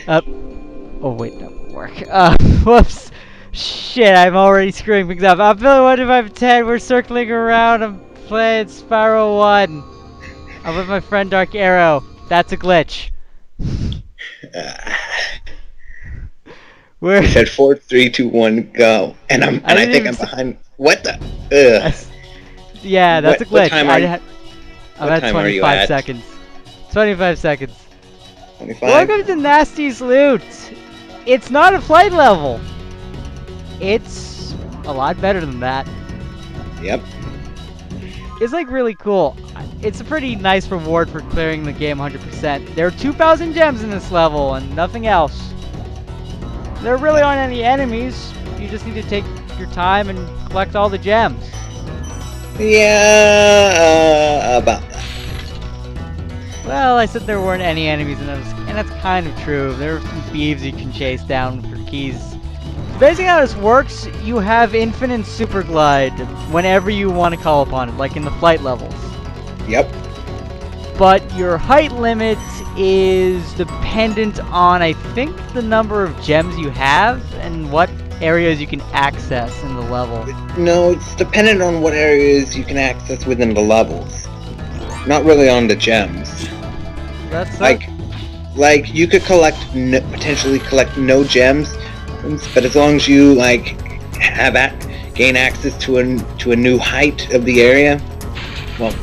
Oh wait, that won't work. Whoops. Shit, I'm already screwing things up. I'm feeling 1 5 10. We're circling around. I'm playing Spyro 1. I'm with my friend DarkAero. That's a glitch. We said 4, 3, 2, 1, go. And I think I'm behind. What the? Yeah, that's a glitch. What time are you? I'm at 25 seconds. 25 seconds. 25. Welcome to Gnasty's Loot. It's not a flight level. It's a lot better than that. Yep. It's like really cool. It's a pretty nice reward for clearing the game 100%. There are 2,000 gems in this level and nothing else. There really aren't any enemies. You just need to take your time and collect all the gems. Yeah, about that. Well, I said there weren't any enemies, and that's kind of true. There are some thieves you can chase down for keys. Basically how this works, you have infinite super glide whenever you want to call upon it, like in the flight levels. Yep. But your height limit is dependent on, I think, the number of gems you have and what areas you can access in the level. No, it's dependent on what areas you can access within the levels. Not really on the gems. That's like you could potentially collect no gems, but as long as you gain access to a new height of the area, well,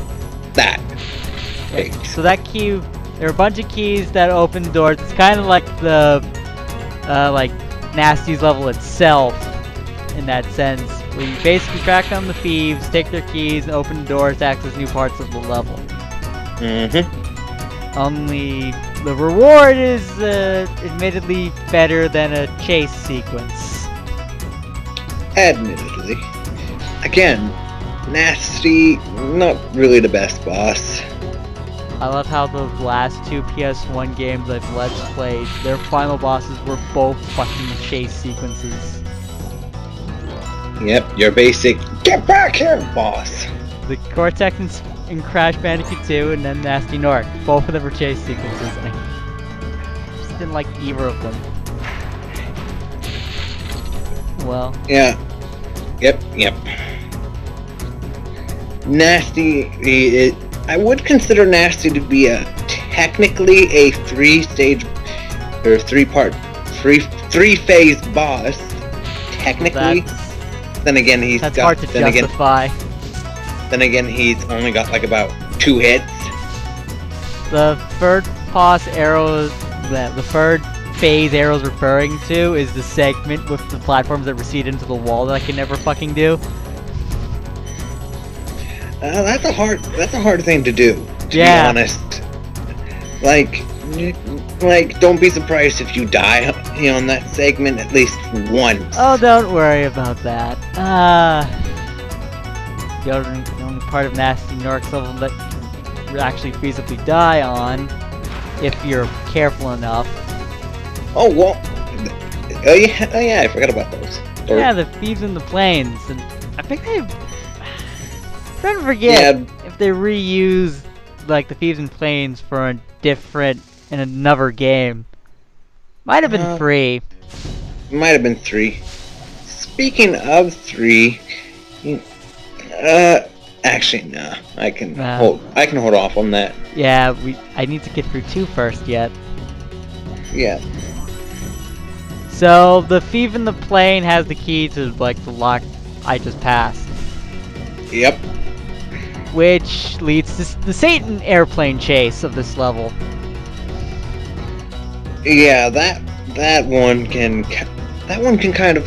that. Okay, so that key, there are a bunch of keys that open doors. It's kind of like the Gnasty's level itself, in that sense, where you basically track down the thieves, take their keys, and open doors to access new parts of the level. Mm-hmm. Only the reward is admittedly better than a chase sequence. Admittedly. Again, Gnasty, not really the best boss. I love how the last 2 PS1 games I've let's played, their final bosses were both fucking chase sequences. Yep, your basic get back here boss. The Cortex in Crash Bandicoot 2 and then Gnasty Nork. Both of them were chase sequences. And I just didn't like either of them. Well. Yeah. Yep. Gnasty, I would consider Gnasty to be technically a 3-stage or 3-phase boss. Technically. Then again, that's hard to justify. Then again, he's only got about 2 hits. The third boss arrow, the third phase arrow's referring to is the segment with the platforms that recede into the wall that I can never fucking do. That's a hard thing to do. To be honest, don't be surprised if you die, on that segment at least once. Oh, don't worry about that. The only part of Gnasty Nork's level that you actually feasibly die on, if you're careful enough. Oh, well. Oh yeah, I forgot about those. Yeah, the thieves in the plains, and I think I'm trying to forget if they reuse the thieves in plains for a different in another game. Might have been 3. Might have been 3. Speaking of 3, actually no, I can hold off on that. Yeah, I need to get through 2 first yet. Yeah. So the thief in the plane has the key to the lock I just passed. Yep. Which leads to the Satan airplane chase of this level. Yeah, that one can kind of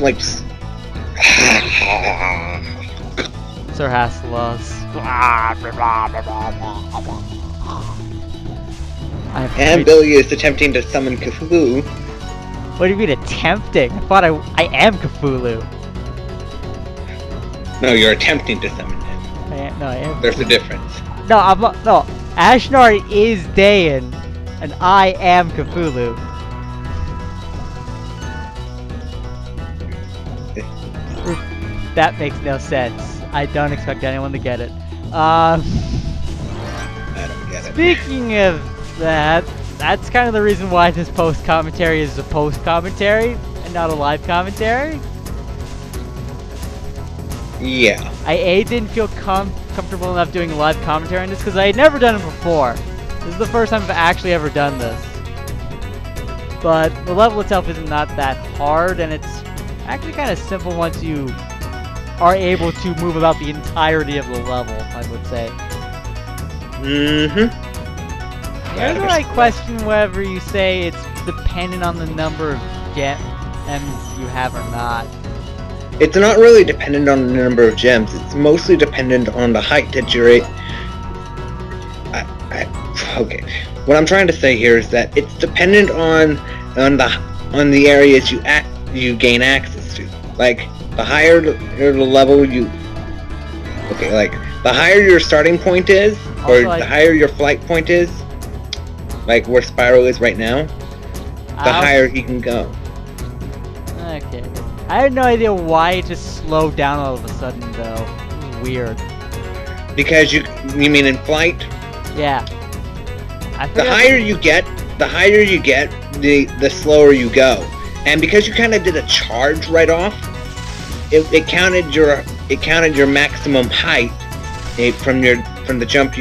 Sir Hasselhoff's. And Billy is attempting to summon Cthulhu. What do you mean attempting? I thought I am Cthulhu. No, you're attempting to summon him. I am. There's a difference. No, no. Ashnard is Dayan, and I am Cthulhu. That makes no sense. I don't expect anyone to get it. I don't get it. Speaking of that, That's kind of the reason why this post commentary is a post commentary and not a live commentary. Yeah. I didn't feel comfortable enough doing a live commentary on this because I had never done it before. This is the first time I've actually ever done this. But the level itself isn't not that hard, and it's actually kind of simple once you are able to move about the entirety of the level, I would say. Mm-hmm. Here's where I question whether you say it's dependent on the number of gems you have or not. It's not really dependent on the number of gems. It's mostly dependent on the height that you're at. Okay. What I'm trying to say here is that it's dependent on the areas you gain access to. Like the higher the level you. Okay, like the higher your starting point is, or the higher your flight point is, like where Spyro is right now, the higher he can go. Okay. I had no idea why it just slowed down all of a sudden, though. Weird. Because you mean in flight? Yeah. The higher you get, the slower you go. And because you kind of did a charge right off, it counted your maximum height from the jump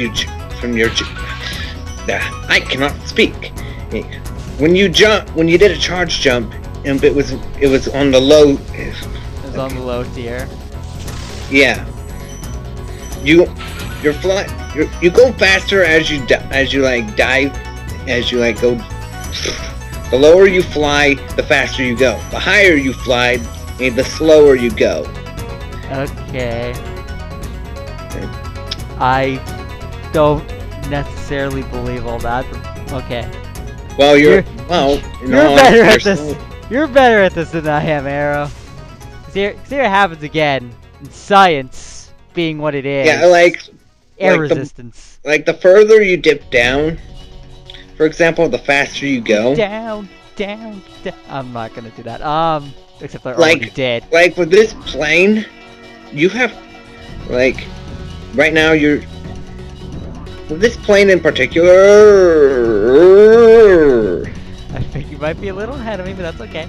I cannot speak. When you did a charge jump, and it was on the low. It was on the low tier. Yeah. You go faster as you dive, as you go. The lower you fly, the faster you go. The higher you fly, the slower you go. Okay. I don't necessarily believe all that, but okay. Well, you're better at this. You're better at this than I am, Arrow. See, here it happens again. In science being what it is. Yeah, air resistance. The further you dip down, for example, the faster you go. Down. I'm not gonna do that. Except I already did. Like with this plane, you have, right now you're. With this plane in particular. I think you might be a little ahead of me, but that's okay.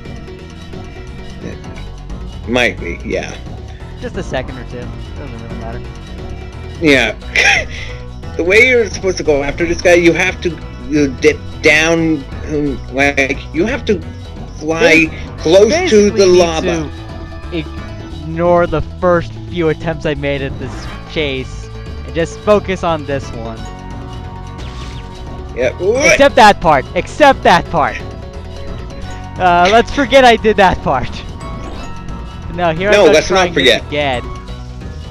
Might be, yeah. Just a second or two. Doesn't really matter. Yeah. The way you're supposed to go after this guy, you have to dip down, you have to fly close to the lava. Ignore the first few attempts I made at this chase and just focus on this one. Yeah. Except that part. Let's forget I did that part. No, let's not forget. Again.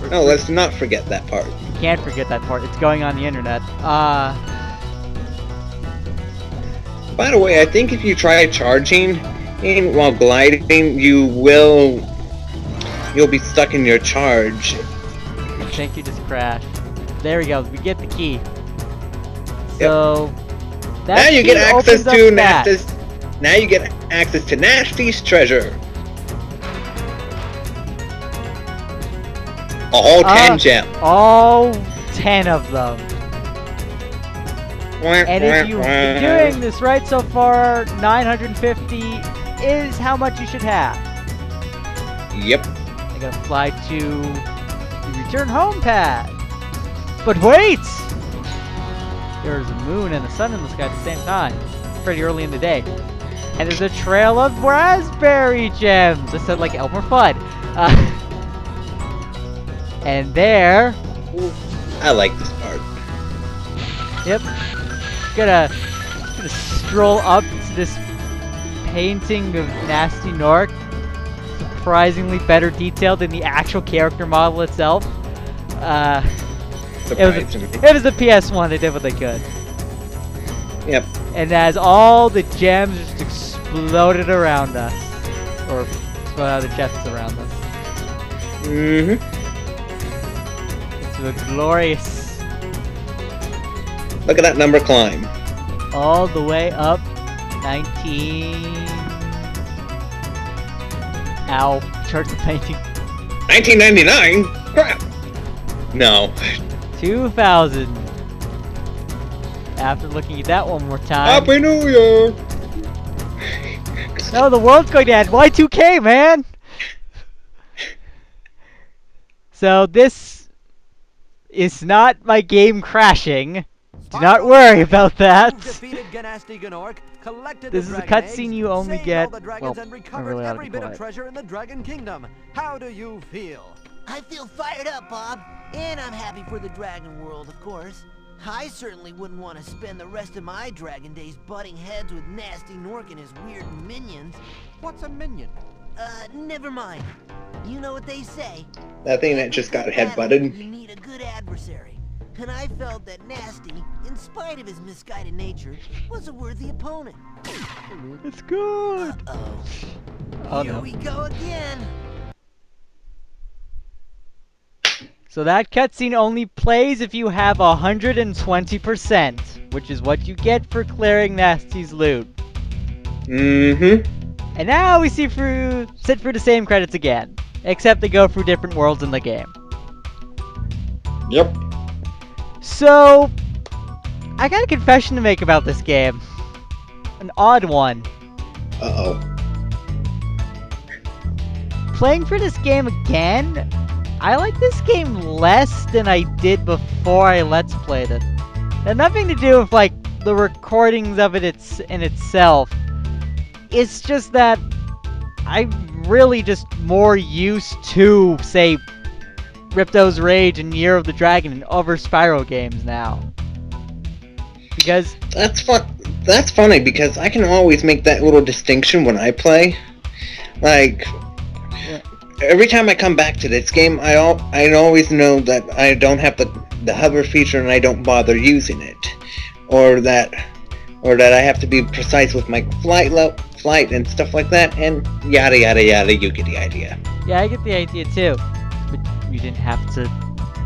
No, let's not forget that part. You can't forget that part. It's going on the internet. By the way, I think if you try charging while gliding, you'll be stuck in your charge. I think you just crashed. There we go. We get the key. So now you get access to Gnasty's. Now you get access to Gnasty's treasure. All 10 gems. All 10 of them. And if you've been doing this right so far, 950 is how much you should have. Yep. I gotta fly to the return home pad. But wait! There's a moon and the sun in the sky at the same time. Pretty early in the day. And there's a trail of raspberry gems. I said like Elmer Fudd. And there... I like this part. Yep. Gonna stroll up to this painting of Gnasty Nork. Surprisingly better detailed than the actual character model itself. It was a PS1, they did what they could. Yep. And as all the gems just exploded around us. Or exploded out of the chests around us. Mm-hmm. It's a glorious... Look at that number climb. All the way up 19... Ow. Charts of painting. 1999? Crap. No. 2000. After looking at that one more time. Happy New Year! No, the world's going to end. Y2K, man! So this is not my game crashing. Do not worry about that. This is a cutscene you only get. Well, I really ought to be quiet. Treasure in the Dragon Kingdom. How do you feel? I feel fired up, Bob. And I'm happy for the Dragon World, of course. I certainly wouldn't want to spend the rest of my Dragon days butting heads with Gnasty Nork and his weird minions. What's a minion? Never mind. You know what they say. That thing that just got headbutted. You need a good adversary. And I felt that Gnasty, in spite of his misguided nature, was a worthy opponent. It's good. Uh-oh. Oh, Here no. we go again. So that cutscene only plays if you have 120%, which is what you get for clearing Gnasty's loot. Mm-hmm. And now we sit through the same credits again, except they go through different worlds in the game. Yep. So, I got a confession to make about this game. An odd one. Uh-oh. Playing through this game again, I like this game less than I did before I Let's Played it. It had nothing to do with, like, the recordings of it in itself. It's just that I'm really just more used to, say, Ripto's Rage and Year of the Dragon and other Spyro games now. Because... That's funny, because I can always make that little distinction when I play. Like... Yeah. Every time I come back to this game, I always know that I don't have the hover feature and I don't bother using it, or that I have to be precise with my flight and stuff like that, and yada yada yada. You get the idea. Yeah, I get the idea too. But you didn't have to.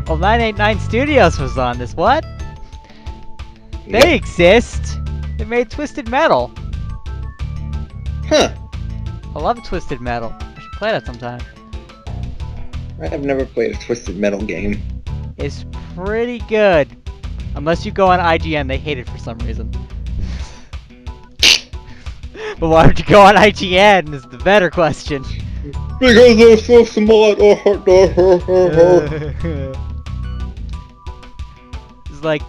Oh, 989 Studios was on this. What? They Yep. exist. They made Twisted Metal. Huh. I love Twisted Metal. I should play that sometime. I've never played a Twisted Metal game. It's pretty good. Unless you go on IGN, they hate it for some reason. But why would you go on IGN is the better question. Because they're so smart. It's like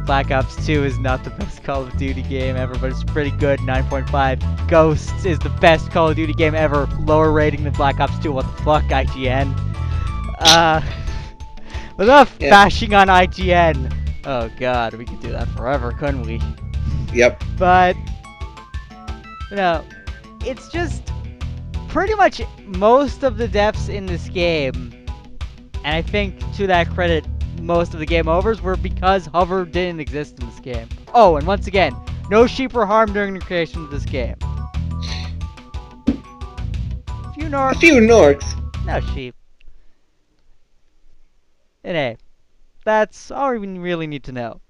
Black Ops 2 is not the best Call of Duty game ever, but it's pretty good. 9.5. Ghosts is the best Call of Duty game ever. Lower rating than Black Ops 2. What the fuck, IGN? Enough bashing on IGN. Oh god, we could do that forever, couldn't we? Yep. But, you know, it's just pretty much most of the deaths in this game, and I think to that credit, most of the game overs were because hover didn't exist in this game. Oh, and once again, no sheep were harmed during the creation of this game. A few Norks. No sheep. And hey, that's all we really need to know.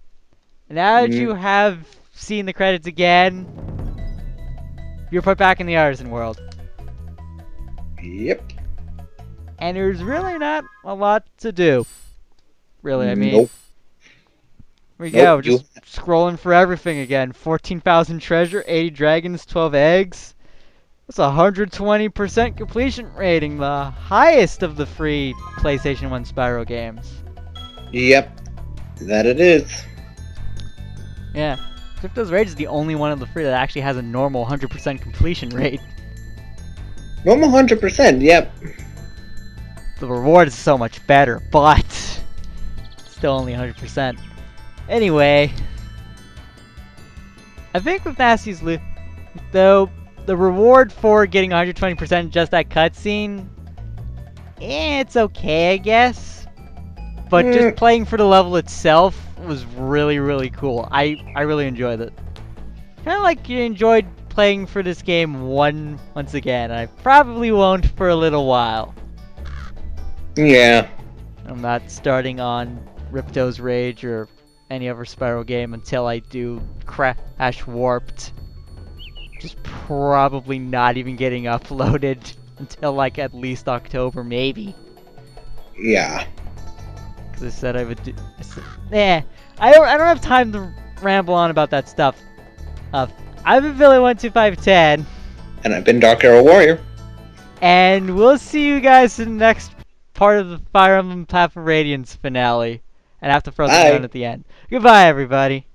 And now that you have seen the credits again, you're put back in the Artisan world. Yep. And there's really not a lot to do. Really, I mean... Nope. Here we go, just scrolling for everything again. 14,000 treasure, 80 dragons, 12 eggs. That's 120% completion rating, the highest of the free PlayStation 1 Spyro games. Yep. That it is. Yeah. Crypto's Rage is the only one of the free that actually has a normal 100% completion rate. Normal 100%, yep. The reward is so much better, but still only 100%. Anyway, I think with Gnasty's loot, though, the reward for getting 120% just that cutscene, it's okay, I guess. But just playing for the level itself was really, really cool. I really enjoyed it. Kind of like you enjoyed playing for this game once again. I probably won't for a little while. Yeah. I'm not starting on Ripto's Rage or any other Spyro game until I do Crash Warped. Just probably not even getting uploaded until like at least October, maybe. Yeah. Because I said I would do... I don't have time to ramble on about that stuff. I've been Billy12510. And I've been DarkAero Warrior. And we'll see you guys in the next part of the Fire Emblem Path of Radiance finale. And I have to throw them Bye. down at the end. Goodbye, everybody.